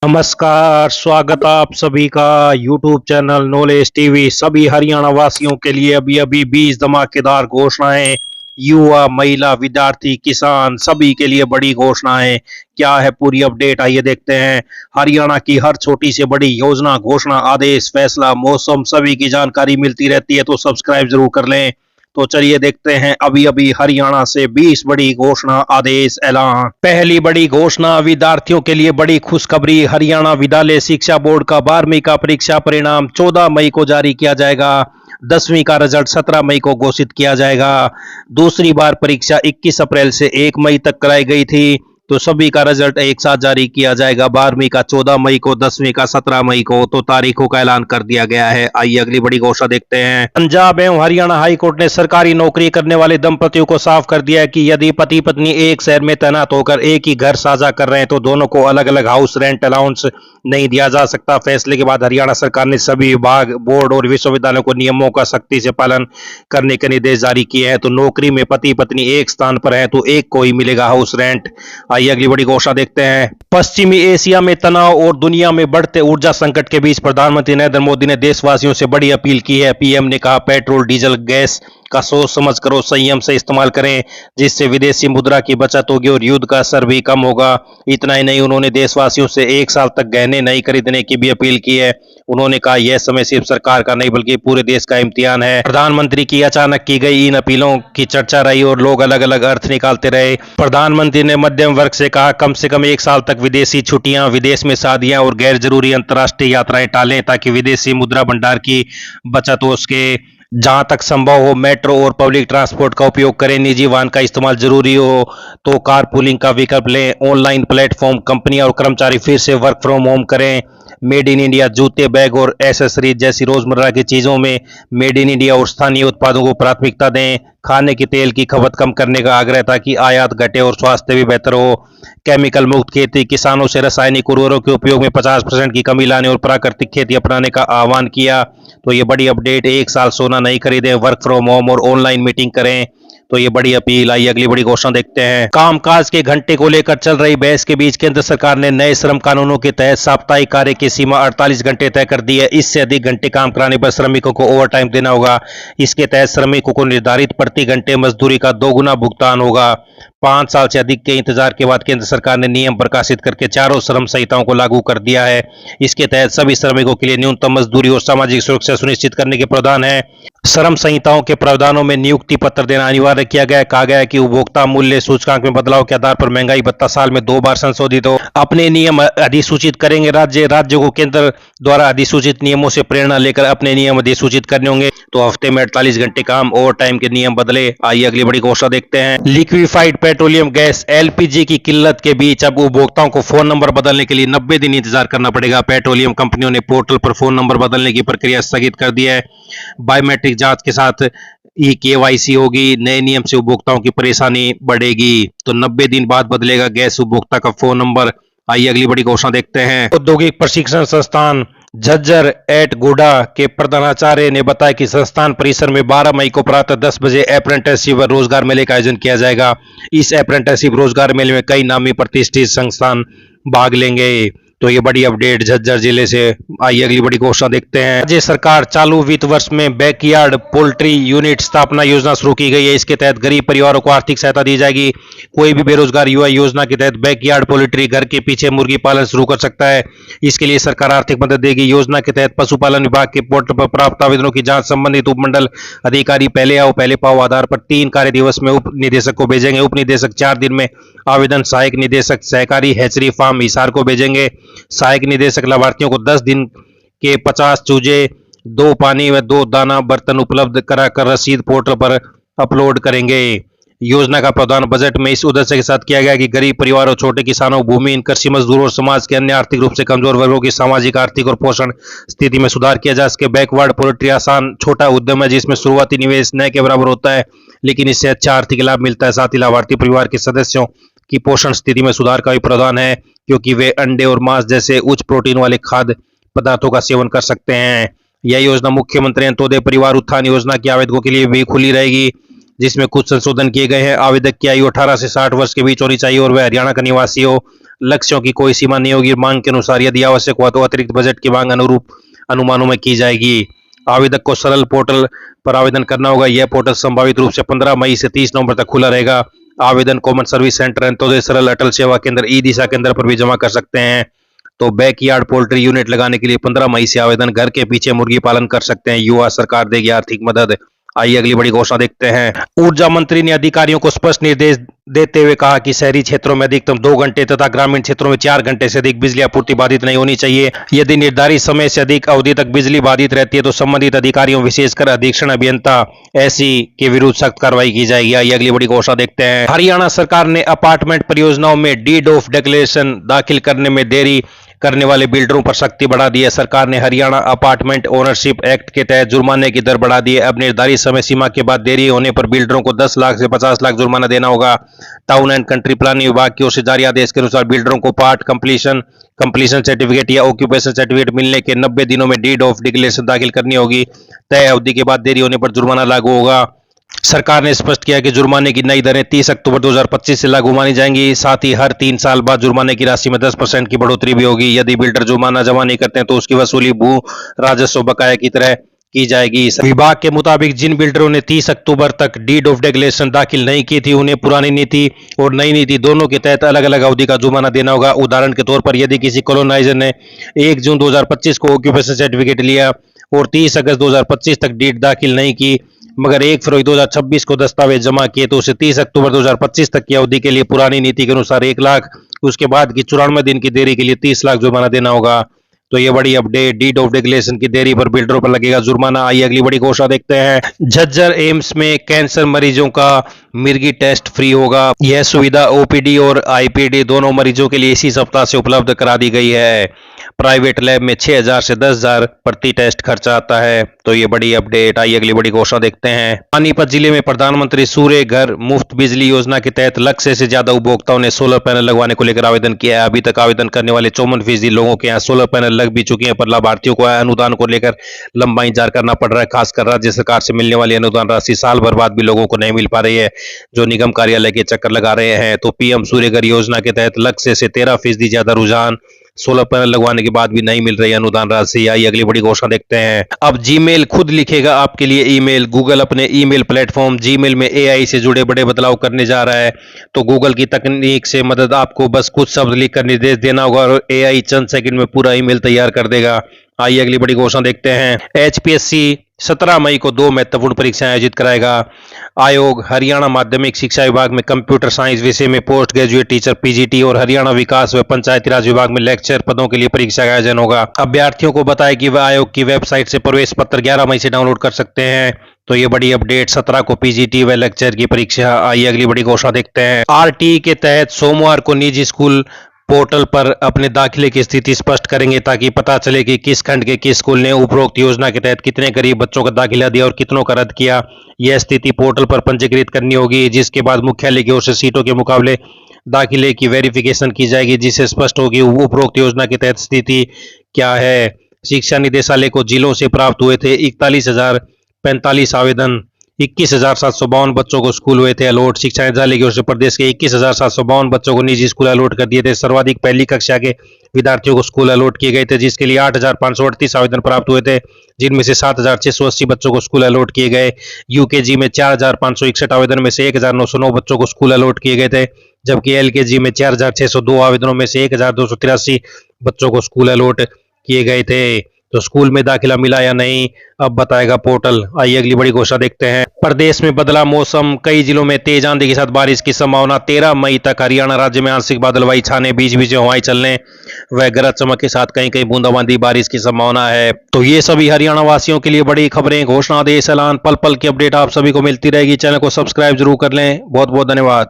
नमस्कार, स्वागत आप सभी का यूट्यूब चैनल नॉलेज टीवी। सभी हरियाणा वासियों के लिए अभी अभी 20 धमाकेदार घोषणाएं। युवा, महिला, विद्यार्थी, किसान सभी के लिए बड़ी घोषणाएं। क्या है पूरी अपडेट, आइए देखते हैं। हरियाणा की हर छोटी से बड़ी योजना, घोषणा, आदेश, फैसला, मौसम सभी की जानकारी मिलती रहती है, तो सब्सक्राइब जरूर कर लें। तो चलिए देखते हैं अभी अभी हरियाणा से 20 बड़ी घोषणा, आदेश, ऐलान। पहली बड़ी घोषणा, विद्यार्थियों के लिए बड़ी खुशखबरी। हरियाणा विद्यालय शिक्षा बोर्ड का 12वीं का परीक्षा परिणाम 14 मई को जारी किया जाएगा। 10वीं का रिजल्ट 17 मई को घोषित किया जाएगा। दूसरी बार परीक्षा 21 अप्रैल से 1 मई तक कराई गई थी, तो सभी का रिजल्ट एक साथ जारी किया जाएगा। 12वीं का 14 मई को, 10वीं का 17 मई को, तो तारीखों का ऐलान कर दिया गया है। आइए अगली बड़ी घोषणा देखते हैं। पंजाब एवं हरियाणा हाईकोर्ट ने सरकारी नौकरी करने वाले दंपतियों को साफ कर दिया है कि यदि पति पत्नी एक शहर में तैनात होकर एक ही घर साझा कर रहे हैं तो दोनों को अलग अलग हाउस रेंट अलाउंस नहीं दिया जा सकता। फैसले के बाद हरियाणा सरकार ने सभी विभाग, बोर्ड और विश्वविद्यालयों को नियमों का सख्ती से पालन करने के निर्देश जारी किए हैं। तो नौकरी में पति पत्नी एक स्थान पर है तो एक को ही मिलेगा हाउस रेंट। आइए अगली बड़ी घोषणा देखते हैं। पश्चिमी एशिया में तनाव और दुनिया में बढ़ते ऊर्जा संकट के बीच प्रधानमंत्री नरेंद्र मोदी ने देशवासियों से बड़ी अपील की है। पीएम ने कहा, पेट्रोल, डीजल, गैस का सोच समझ कर और संयम से इस्तेमाल करें, जिससे विदेशी मुद्रा की बचत होगी और युद्ध का असर भी कम होगा। इतना ही नहीं, उन्होंने देशवासियों से 1 साल तक गहने नहीं खरीदने की भी अपील की है। उन्होंने कहा, यह समय सिर्फ सरकार का नहीं बल्कि पूरे देश का इम्तिहान है। प्रधानमंत्री की अचानक की गई इन अपीलों की चर्चा रही और लोग अलग अलग अर्थ निकालते रहे। प्रधानमंत्री ने मध्यम वर्ग से कहा, कम से कम 1 साल तक विदेशी छुट्टियां, विदेश में शादियां और गैर जरूरी अंतर्राष्ट्रीय यात्राएं टालें, ताकि विदेशी मुद्रा भंडार की बचत हो सके। जहां तक संभव हो मेट्रो और पब्लिक ट्रांसपोर्ट का उपयोग करें। निजी वाहन का इस्तेमाल जरूरी हो तो कार पूलिंग का विकल्प लें। ऑनलाइन प्लेटफॉर्म, कंपनियां और कर्मचारी फिर से वर्क फ्रॉम होम करें। मेड इन इंडिया जूते, बैग और एसेसरीज जैसी रोजमर्रा की चीजों में मेड इन इंडिया और स्थानीय उत्पादों को प्राथमिकता दें। खाने के तेल की खपत कम करने का आग्रह ताकि आयात घटे और स्वास्थ्य भी बेहतर हो। केमिकल मुक्त खेती, किसानों से रासायनिक उर्वरकों के उपयोग में 50% की कमी लाने और प्राकृतिक खेती अपनाने का आह्वान किया। तो ये बड़ी अपडेट। 1 साल सोना नहीं खरीदें, वर्क फ्रॉम होम और ऑनलाइन मीटिंग करें, तो ये बड़ी अपील। आई अगली बड़ी घोषणा देखते हैं। कामकाज के घंटे को लेकर चल रही बहस के बीच केंद्र सरकार ने नए श्रम कानूनों के तहत साप्ताहिक कार्य की सीमा 48 घंटे तय कर दी है। इससे अधिक घंटे काम कराने पर श्रमिकों को ओवर टाइम देना होगा। इसके तहत श्रमिकों को निर्धारित प्रति घंटे मजदूरी का 2 गुना भुगतान होगा। 5 साल से अधिक के इंतजार के बाद केंद्र सरकार ने नियम प्रकाशित करके चारों श्रम संहिताओं को लागू कर दिया है। इसके तहत सभी श्रमिकों के लिए न्यूनतम मजदूरी और सामाजिक सुरक्षा सुनिश्चित करने के प्रावधान है। श्रम संहिताओं के प्रावधानों में नियुक्ति पत्र देना अनिवार्य किया गया है। कहा गया है कि उपभोक्ता मूल्य सूचकांक में बदलाव के आधार पर महंगाई भत्ता साल में 2 बार संशोधित हो। अपने नियम अधिसूचित करेंगे राज्यों को केंद्र द्वारा अधिसूचित नियमों से प्रेरणा लेकर अपने नियम अधिसूचित करने होंगे। तो हफ्ते में 48 घंटे काम, ओवर टाइम के नियम बदले। आइए अगली बड़ी घोषणा देखते हैं। लिक्विफाइड पेट्रोलियम गैस एलपीजी की किल्लत के बीच अब उपभोक्ताओं को फोन नंबर बदलने के लिए 90 दिन इंतजार करना पड़ेगा। पेट्रोलियम कंपनियों ने पोर्टल पर फोन नंबर बदलने की प्रक्रिया स्थगित कर दी है। बायोमेट्रिक जांच के साथ ई केवाईसी होगी। नए नियम से उपभोक्ताओं की परेशानी बढ़ेगी। तो 90 दिन बाद बदलेगा गैस उपभोक्ता का फोन नंबर। आइए अगली बड़ी घोषणा देखते हैं। औद्योगिक प्रशिक्षण संस्थान झज्जर एट गुडा के प्रधानाचार्य ने बताया कि संस्थान परिसर में 12 मई को प्रातः 10 बजे अप्रेंटिसशिप रोजगार मेले का आयोजन किया जाएगा। इस अप्रेंटिसशिप रोजगार मेले में कई नामी प्रतिष्ठित संस्थान भाग लेंगे। तो ये बड़ी अपडेट झज्जर जिले से। आइए अगली बड़ी घोषणा देखते हैं। राज्य सरकार चालू वित्त वर्ष में बैकयार्ड पोल्ट्री यूनिट स्थापना योजना शुरू की गई है। इसके तहत गरीब परिवारों को आर्थिक सहायता दी जाएगी। कोई भी बेरोजगार युवा योजना के तहत बैकयार्ड पोल्ट्री घर के पीछे मुर्गी पालन शुरू कर सकता है। इसके लिए सरकार आर्थिक मदद देगी। योजना के तहत पशुपालन विभाग के पोर्टल पर प्राप्त आवेदनों की जांच संबंधित उपमंडल अधिकारी पहले आओ पहले पाओ आधार पर 3 कार्य दिवस में उप निदेशक को भेजेंगे। उप निदेशक 4 दिन में आवेदन सहायक निदेशक सहकारी हैचरी फार्म हिसार को भेजेंगे। सहायक निदेशक लाभार्थियों को 10 दिन के 50 चूजे, 2 पानी व 2 दाना बर्तन उपलब्ध कराकर रसीद पोर्टल पर अपलोड करेंगे। योजना का प्रावधान बजट में इस उद्देश्य के साथ किया गया कि गरीब परिवारों, छोटे किसानों, भूमिहीन, कृषि मजदूरों और समाज के अन्य आर्थिक रूप से कमजोर वर्गों की सामाजिक, आर्थिक और पोषण स्थिति में सुधार किया जा सके। बैकवर्ड पोल्ट्री आसान छोटा उद्यम है जिसमें शुरुआती निवेश न के बराबर होता है, लेकिन इससे अच्छा आर्थिक लाभ मिलता है। साथ ही लाभार्थी परिवार के सदस्यों की पोषण स्थिति में सुधार का भी प्रावधान है, क्योंकि वे अंडे और मांस जैसे उच्च प्रोटीन वाले खाद्य पदार्थों का सेवन कर सकते हैं। यह योजना मुख्यमंत्री अंत्योदय परिवार उत्थान योजना के आवेदकों के लिए भी खुली रहेगी, जिसमें कुछ संशोधन किए गए हैं। आवेदक की आयु 18 से 60 वर्ष के बीच होनी चाहिए और वह हरियाणा का निवासी हो। लक्ष्यों की कोई सीमा नहीं होगी। मांग के अनुसार यदि आवश्यक हुआ तो अतिरिक्त बजट की मांग अनुरूप अनुमानों में की जाएगी। आवेदक को सरल पोर्टल पर आवेदन करना होगा। यह पोर्टल संभावित रूप से 15 मई से 30 नवंबर तक खुला रहेगा। आवेदन कॉमन सर्विस सेंटर, अंत्योदय सरल अटल सेवा केंद्र, ई दिशा केंद्र पर भी जमा कर सकते हैं। तो बैकयार्ड पोल्ट्री यूनिट लगाने के लिए 15 मई से आवेदन। घर के पीछे मुर्गी पालन कर सकते हैं युवा, सरकार देगी आर्थिक मदद। आइए अगली बड़ी घोषणा देखते हैं। ऊर्जा मंत्री ने अधिकारियों को स्पष्ट निर्देश देते हुए कहा कि शहरी क्षेत्रों में अधिकतम 2 घंटे तथा ग्रामीण क्षेत्रों में 4 घंटे से अधिक बिजली आपूर्ति बाधित नहीं होनी चाहिए। यदि निर्धारित समय से अधिक अवधि तक बिजली बाधित रहती है तो संबंधित अधिकारियों, विशेषकर अधीक्षण अभियंता ऐसी के विरुद्ध सख्त कार्रवाई की जाएगी। आइए अगली बड़ी घोषणा देखते हैं। हरियाणा सरकार ने अपार्टमेंट परियोजनाओं में डीड ऑफ डिक्लेरेशन दाखिल करने में देरी करने वाले बिल्डरों पर सख्ती बढ़ा दी है। सरकार ने हरियाणा अपार्टमेंट ओनरशिप एक्ट के तहत जुर्माने की दर बढ़ा दी है। अब निर्धारित समय सीमा के बाद देरी होने पर बिल्डरों को 10 लाख से 50 लाख जुर्माना देना होगा। टाउन एंड कंट्री प्लानिंग विभाग की ओर से जारी आदेश के अनुसार बिल्डरों को पार्ट कंप्लीशन सर्टिफिकेट या ऑक्यूपेशन सर्टिफिकेट मिलने के 90 दिनों में डीड ऑफ डिक्लेरेशन दाखिल करनी होगी। तय अवधि के बाद देरी होने पर जुर्माना लागू होगा। सरकार ने स्पष्ट किया कि जुर्माने की नई दरें 30 अक्टूबर 2025 से लागू मानी जाएंगी। साथ ही हर 3 साल बाद जुर्माने की राशि में 10% की बढ़ोतरी भी होगी। यदि बिल्डर जुर्माना जमा नहीं करते हैं तो उसकी वसूली भू राजस्व बकाया की तरह की जाएगी। विभाग के मुताबिक जिन बिल्डरों ने 30 अक्टूबर तक डीड ऑफ डिक्लेरेशन दाखिल नहीं की थी उन्हें पुरानी नीति और नई नीति दोनों के तहत अलग अलग अवधि का जुर्माना देना होगा। उदाहरण के तौर पर यदि किसी कॉलोनाइजर ने 1 जून 2025 को ऑक्यूपेशन सर्टिफिकेट लिया और 30 अगस्त 2025 तक डीड दाखिल नहीं की मगर 1 फरवरी 2026 को दस्तावेज जमा किए तो उसे 30 अक्टूबर 2025 तक की अवधि के लिए पुरानी नीति के अनुसार 1 लाख, उसके बाद की 94 दिन की देरी के लिए 30 लाख जुर्माना देना होगा। तो ये बड़ी अपडेट, डीड ऑफ डिक्लेरेशन की देरी पर बिल्डरों पर लगेगा जुर्माना। आइए अगली बड़ी घोषणा देखते हैं। झज्जर एम्स में कैंसर मरीजों का मिर्गी टेस्ट फ्री होगा। यह सुविधा ओपीडी और आईपीडी दोनों मरीजों के लिए इसी सप्ताह से उपलब्ध करा दी गई है। प्राइवेट लैब में 6,000 से 10,000 प्रति टेस्ट खर्चा आता है। तो ये बड़ी अपडेट। आइए अगली बड़ी घोषणा देखते हैं। पानीपत जिले में प्रधानमंत्री सूर्य घर मुफ्त बिजली योजना के तहत लक्ष्य से ज्यादा उपभोक्ताओं ने सोलर पैनल लगवाने को लेकर आवेदन किया है। अभी तक आवेदन करने वाले 54% लोगों के यहाँ सोलर पैनल लग भी चुके हैं, पर लाभार्थियों को अनुदान को लेकर लंबा इंतजार करना पड़ रहा है। खासकर राज्य सरकार से मिलने वाली अनुदान राशि साल भर बाद भी लोगों को नहीं मिल पा रही है, जो निगम कार्यालय के चक्कर लगा रहे हैं। तो पीएम सूर्य घर योजना के तहत लक्ष्य से 13% ज्यादा रुझान, सोलर पैनल लगवाने के बाद भी नहीं मिल रही अनुदान राशि। आइए अगली बड़ी घोषणा देखते हैं। अब जीमेल खुद लिखेगा आपके लिए ईमेल। गूगल अपने ईमेल प्लेटफॉर्म जीमेल में एआई से जुड़े बड़े बदलाव करने जा रहा है। तो गूगल की तकनीक से मदद, आपको बस कुछ शब्द लिखकर निर्देश देना होगा और एआई चंद सेकंड में पूरा ईमेल तैयार कर देगा। आइए अगली बड़ी घोषणा देखते हैं। एचपीएससी 17 मई को 2 महत्वपूर्ण परीक्षाएं आयोजित कराएगा। आयोग हरियाणा माध्यमिक शिक्षा विभाग में कंप्यूटर साइंस विषय में पोस्ट ग्रेजुएट टीचर पीजीटी और हरियाणा विकास व पंचायती राज विभाग में लेक्चर पदों के लिए परीक्षा का आयोजन होगा। अभ्यर्थियों को बताया कि वह आयोग की वेबसाइट से प्रवेश पत्र 11 मई से डाउनलोड कर सकते हैं। तो ये बड़ी अपडेट, 17 को पीजीटी व लेक्चर की परीक्षा। आइए अगली बड़ी घोषणा देखते हैं। आरटीई के तहत सोमवार को निजी स्कूल पोर्टल पर अपने दाखिले की स्थिति स्पष्ट करेंगे ताकि पता चले कि किस खंड के किस स्कूल ने उपरोक्त योजना के तहत कितने गरीब बच्चों का दाखिला दिया और कितनों का रद्द किया। यह स्थिति पोर्टल पर पंजीकृत करनी होगी, जिसके बाद मुख्यालय की ओर से सीटों के मुकाबले दाखिले की वेरिफिकेशन की जाएगी, जिससे स्पष्ट होगी उपरोक्त योजना के तहत स्थिति क्या है। शिक्षा निदेशालय को जिलों से प्राप्त हुए थे 41,045 आवेदन। 21,752 बच्चों को स्कूल हुए थे अलॉट। शिक्षा निदेशालय की ओर से प्रदेश के 21,752 बच्चों को निजी स्कूल अलॉट कर दिए थे। सर्वाधिक पहली कक्षा के विद्यार्थियों को स्कूल अलॉट किए गए थे, जिसके लिए 8,538 आवेदन प्राप्त हुए थे, जिनमें से 7,680 बच्चों को स्कूल अलॉट किए गए। यूकेजी में 4,561 आवेदन में से 1,909 बच्चों को स्कूल अलॉट किए गए थे, जबकि एलकेजी में 4,602 आवेदनों में से 1,283 बच्चों को स्कूल अलॉट किए गए थे। तो स्कूल में दाखिला मिला या नहीं, अब बताएगा पोर्टल। आइए अगली बड़ी घोषणा देखते हैं। प्रदेश में बदला मौसम, कई जिलों में तेज आंधी के साथ बारिश की संभावना। 13 मई तक हरियाणा राज्य में आंशिक बादलवाई छाने, बीच बीच हवाएं चलने व गरज चमक के साथ कहीं कहीं बूंदाबांदी बारिश की संभावना है। तो ये सभी हरियाणा वासियों के लिए बड़ी खबरें, घोषणा, आदेश, ऐलान, पल पल की अपडेट आप सभी को मिलती रहेगी। चैनल को सब्सक्राइब जरूर कर लें। बहुत बहुत धन्यवाद।